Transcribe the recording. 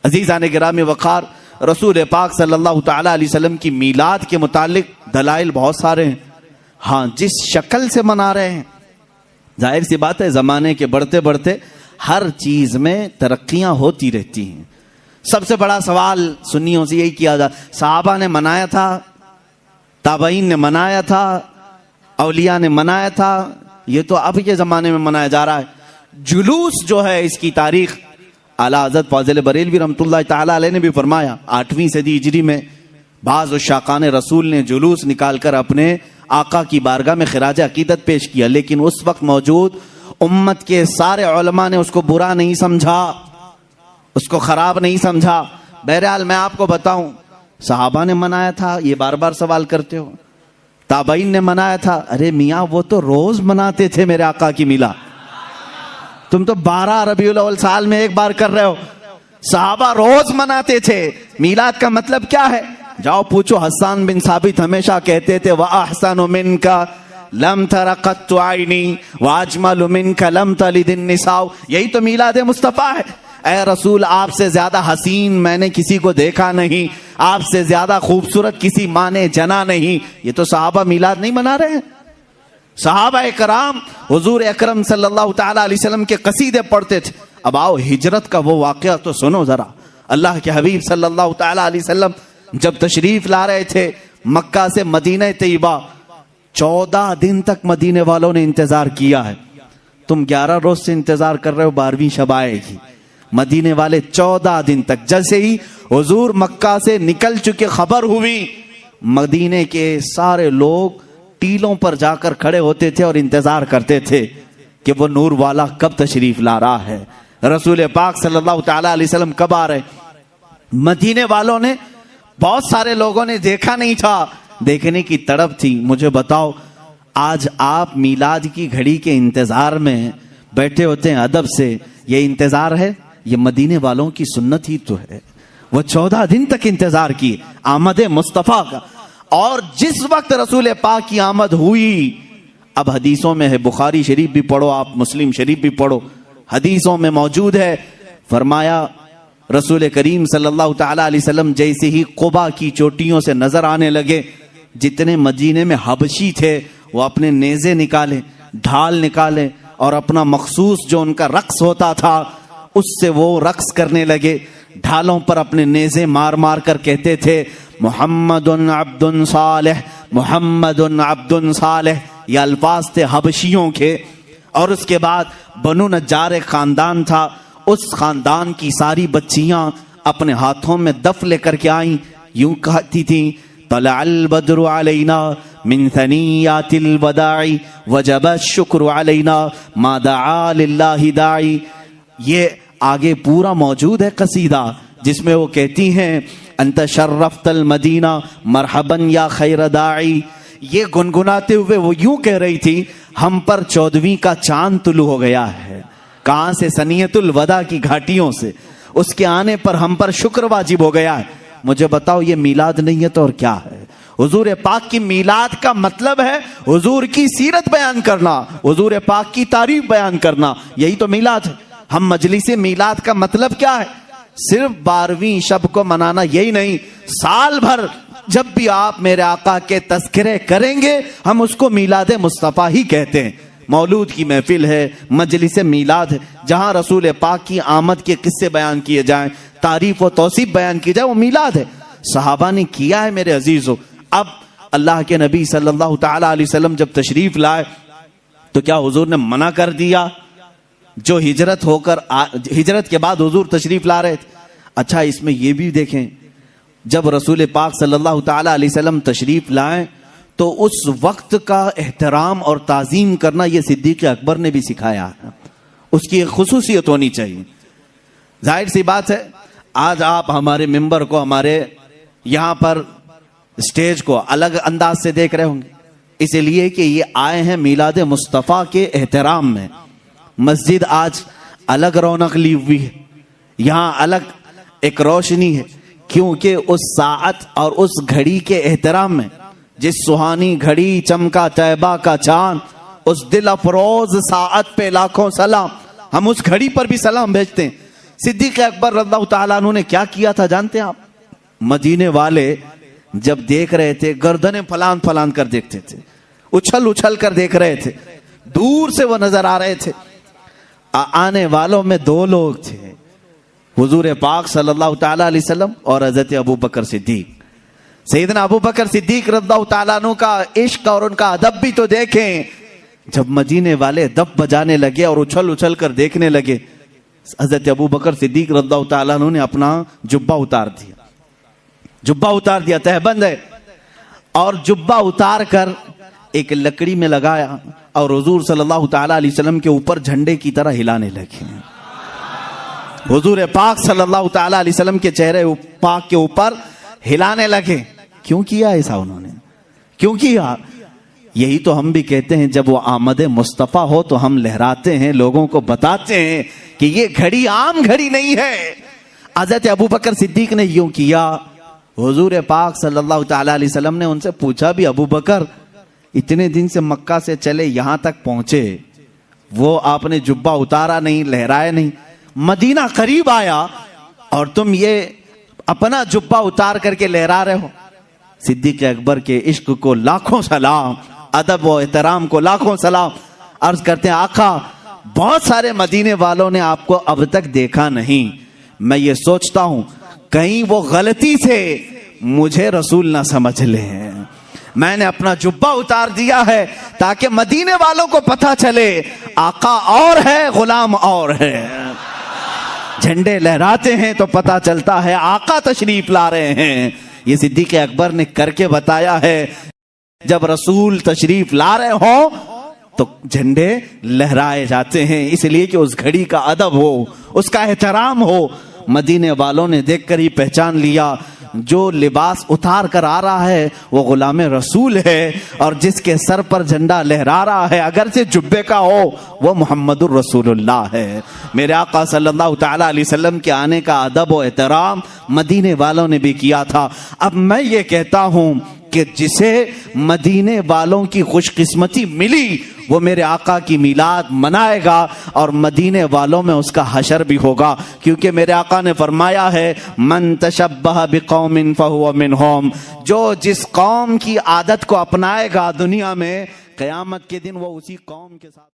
عزیزان گرامی وقار، رسول پاک صلی اللہ تعالی علیہ وسلم کی میلاد کے متعلق دلائل بہت سارے ہیں. ہاں، جس شکل سے منا رہے ہیں، ظاہر سی بات ہے زمانے کے بڑھتے بڑھتے ہر چیز میں ترقیاں ہوتی رہتی ہیں. سب سے بڑا سوال سنیوں سے یہی کیا جاتا، صحابہ نے منایا تھا، تابعین نے منایا تھا، اولیاء نے منایا تھا، یہ تو اب کے زمانے میں منایا جا رہا ہے. جلوس جو ہے اس کی تاریخ اعلیٰ حضرت فاضل بریلوی رحمۃ اللہ تعالی علیہ نے بھی فرمایا. 8ویں صدی ہجری میں بعض عشاقان رسول نے جلوس نکال کر اپنے آقا کی بارگاہ میں خراج عقیدت پیش کیا، لیکن اس وقت موجود امت کے سارے علماء نے اس کو برا نہیں سمجھا، اس کو خراب نہیں سمجھا. بہرحال میں آپ کو بتاؤں، صحابہ نے منایا تھا، یہ بار بار سوال کرتے ہو. تابعین نے منایا تھا، ارے میاں وہ تو روز مناتے تھے میرے آقا کی میلاد، تم تو 12 ربیع الاول سال میں ایک بار کر رہے ہو. صحابہ روز مناتے تھے. میلاد کا مطلب کیا ہے؟ جاؤ پوچھو. حسان بن ثابت ہمیشہ کہتے تھے وَأَحْسَنُ مِنْكَ لَمْ تَرَ قَطُّ عَيْنِي وَأَجْمَلُ مِنْكَ لَمْ تَلِدِ النِّسَاءُ. یہی تو میلاد مصطفیٰ ہے. اے رسول، آپ سے زیادہ حسین میں نے کسی کو دیکھا نہیں، آپ سے زیادہ خوبصورت کسی ماں نے جنا نہیں. یہ تو صحابہ میلاد نہیں منا رہے ہیں. صحابہ کرام حضور اکرم صلی اللہ تعالی علیہ وسلم کے قصیدے پڑھتے تھے. اب آؤ ہجرت کا وہ واقعہ تو سنو ذرا. اللہ کے حبیب صلی اللہ تعالی علیہ وسلم جب تشریف لا رہے تھے مکہ سے مدینہ طیبہ، 14 دن تک مدینے والوں نے انتظار کیا ہے. تم 11 روز سے انتظار کر رہے ہو 12ویں شب آئے گی. مدینے والے 14 دن تک. جیسے ہی حضور مکہ سے نکل چکے خبر ہوئی، مدینے کے سارے لوگ ٹیلوں پر جا کر کھڑے ہوتے تھے اور انتظار کرتے تھے کہ وہ نور والا کب تشریف لا رہا ہے، رسول پاک صلی اللہ تعالی علیہ وسلم کب آ رہے. مدینے والوں نے، بہت سارے لوگوں نے دیکھا نہیں تھا، دیکھنے کی تڑپ تھی. مجھے بتاؤ، آج آپ میلاد کی گھڑی کے انتظار میں بیٹھے ہوتے ہیں ادب سے، یہ انتظار ہے؟ یہ مدینے والوں کی سنت ہی تو ہے. وہ 14 دن تک انتظار کی آمد مصطفیٰ کا. اور جس وقت رسول پاک کی آمد ہوئی، اب حدیثوں میں ہے، بخاری شریف بھی پڑھو آپ، مسلم شریف بھی پڑھو، حدیثوں میں موجود ہے، فرمایا رسول کریم صلی اللہ تعالی علیہ وسلم جیسے ہی قبا کی چوٹیوں سے نظر آنے لگے، جتنے مدینے میں حبشی تھے وہ اپنے نیزے نکالے، ڈھال نکالے، اور اپنا مخصوص جو ان کا رقص ہوتا تھا اس سے وہ رقص کرنے لگے. ڈھالوں پر اپنے نیزے مار مار کر کہتے تھے محمد عبد صالح، محمد عبد صالح. یہ الفاظ تھے حبشیوں کے. اور اس کے بعد بنو نجار ایک خاندان تھا، اس خاندان کی ساری بچیاں اپنے ہاتھوں میں دف لے کر کے آئیں، یوں کہتی تھیں طلع البدر علینا من ثنیات الوداع وجب الشکر علینا ما دعا للہ داعی. یہ آگے پورا موجود ہے قصیدہ جس میں وہ کہتی ہیں انت شرفت المدینہ مرحبا یا خیر داعی. یہ گنگناتے ہوئے وہ یوں کہہ رہی تھی ہم پر 14ویں کا چاند طلوع ہو گیا ہے. کہاں سے؟ سنیت الوداع کی گھاٹیوں سے. اس کے آنے پر ہم پر شکر واجب ہو گیا ہے. مجھے بتاؤ یہ میلاد نہیں ہے تو اور کیا ہے؟ حضور پاک کی میلاد کا مطلب ہے حضور کی سیرت بیان کرنا، حضور پاک کی تعریف بیان کرنا، یہی تو میلاد ہے. ہم مجلس میلاد کا مطلب کیا ہے؟ صرف 12ویں شب کو منانا یہی نہیں، سال بھر جب بھی آپ میرے آقا کے تذکرے کریں گے ہم اس کو میلاد مصطفیٰ ہی کہتے ہیں. مولود کی محفل ہے، مجلس میلاد ہے، جہاں رسول پاک کی آمد کے قصے بیان کیے جائیں، تعریف و توصیف بیان کی جائے، وہ میلاد ہے. صحابہ نے کیا ہے میرے عزیزو. اب اللہ کے نبی صلی اللہ تعالی علیہ وسلم جب تشریف لائے تو کیا حضور نے منع کر دیا؟ جو ہجرت کے بعد حضور تشریف لا رہے تھے. اچھا اس میں یہ بھی دیکھیں، جب رسول پاک صلی اللہ تعالی علیہ وسلم تشریف لائیں تو اس وقت کا احترام اور تعظیم کرنا یہ صدیق اکبر نے بھی سکھایا ہے. اس کی ایک خصوصیت ہونی چاہیے. ظاہر سی بات ہے آج آپ ہمارے ممبر کو، ہمارے یہاں پر اسٹیج کو الگ انداز سے دیکھ رہے ہوں گے، اس لیے کہ یہ آئے ہیں میلاد مصطفیٰ کے احترام میں. مسجد آج الگ رونق لی ہوئی ہے، یہاں الگ ایک روشنی ہے، کیونکہ اس ساعت اور اس گھڑی کے احترام میں، جس سہانی گھڑی چمکا طیبہ کا چاند، اس دل افروز ساعت پہ لاکھوں سلام. ہم اس گھڑی پر بھی سلام بھیجتے ہیں. صدیق اکبر رضی اللہ تعالیٰ عنہ نے کیا کیا تھا جانتے ہیں آپ؟ مدینے والے جب دیکھ رہے تھے گردنیں پھلان پھلان کر دیکھتے تھے، اچھل اچھل کر دیکھ رہے تھے، دور سے وہ نظر آ رہے تھے۔ آنے والوں میں دو لوگ تھے، حضور پاک صلی اللہ تعالیٰ علیہ وسلم اور حضرت ابو بکر صدیق۔ سیدنا ابو بکر صدیق رضی اللہ تعالیٰ عنہ کا عشق اور ان کا ادب بھی تو دیکھیں۔ جب مدینے والے دف بجانے لگے اور اچھل اچھل کر دیکھنے لگے، حضرت ابو بکر صدیق رضی اللہ تعالیٰ عنہ نے اپنا جبہ اتار دیا، جبہ اتار دیا، تہبند ہے، اور جبہ اتار کر ایک لکڑی میں لگایا اور حضور صلی اللہ تعالیٰ علیہ وسلم کے اوپر جھنڈے کی طرح ہلانے لگے۔ حضور پاک صلی اللہ تعالیٰ علیہ وسلم کے چہرے پاک کے اوپر ہلانے لگے۔ کیوں کیا ایسا انہوں نے؟ کیوں کیا؟ یہی تو ہم بھی کہتے ہیں، جب وہ آمد مصطفیٰ ہو تو ہم لہراتے ہیں، لوگوں کو بتاتے ہیں کہ یہ گھڑی عام گھڑی نہیں ہے۔ حضرت ابو بکر صدیق نے یوں کیا۔ حضور پاک صلی اللہ تعالیٰ علیہ وسلم نے ان سے پوچھا بھی، ابو بکر اتنے دن سے مکہ سے چلے یہاں تک پہنچے، وہ آپ نے جبہ اتارا نہیں، لہرائے نہیں، مدینہ قریب آیا اور تم یہ اپنا جبہ اتار کر کے لہرا رہے ہو۔ صدیق اکبر کے عشق کو لاکھوں سلام، ادب و احترام کو لاکھوں سلام۔ عرض کرتے ہیں آقا بہت سارے مدینے والوں نے آپ کو اب تک دیکھا نہیں، میں یہ سوچتا ہوں کہیں وہ غلطی سے مجھے رسول نہ سمجھ لیں، میں نے اپنا جبہ اتار دیا ہے تاکہ مدینے والوں کو پتہ چلے آقا اور ہے غلام اور ہے۔ جھنڈے لہراتے ہیں تو پتہ چلتا ہے آقا تشریف لا رہے ہیں۔ یہ صدیق اکبر نے کر کے بتایا ہے، جب رسول تشریف لا رہے ہوں تو جھنڈے لہرائے جاتے ہیں، اس لیے کہ اس گھڑی کا ادب ہو، اس کا احترام ہو۔ مدینے والوں نے دیکھ کر ہی پہچان لیا، جو لباس اتار کر آ رہا ہے وہ غلام رسول ہے، اور جس کے سر پر جھنڈا لہرا رہا ہے اگرچہ جبے کا ہو وہ محمد الرسول اللہ ہے۔ میرے آقا صلی اللہ تعالیٰ علیہ وسلم کے آنے کا ادب و احترام مدینے والوں نے بھی کیا تھا۔ اب میں یہ کہتا ہوں کہ جسے مدینے والوں کی خوش قسمتی ملی وہ میرے آقا کی میلاد منائے گا، اور مدینے والوں میں اس کا حشر بھی ہوگا، کیونکہ میرے آقا نے فرمایا ہے من تشبہ بقوم فہو منہم، جو جس قوم کی عادت کو اپنائے گا دنیا میں، قیامت کے دن وہ اسی قوم کے ساتھ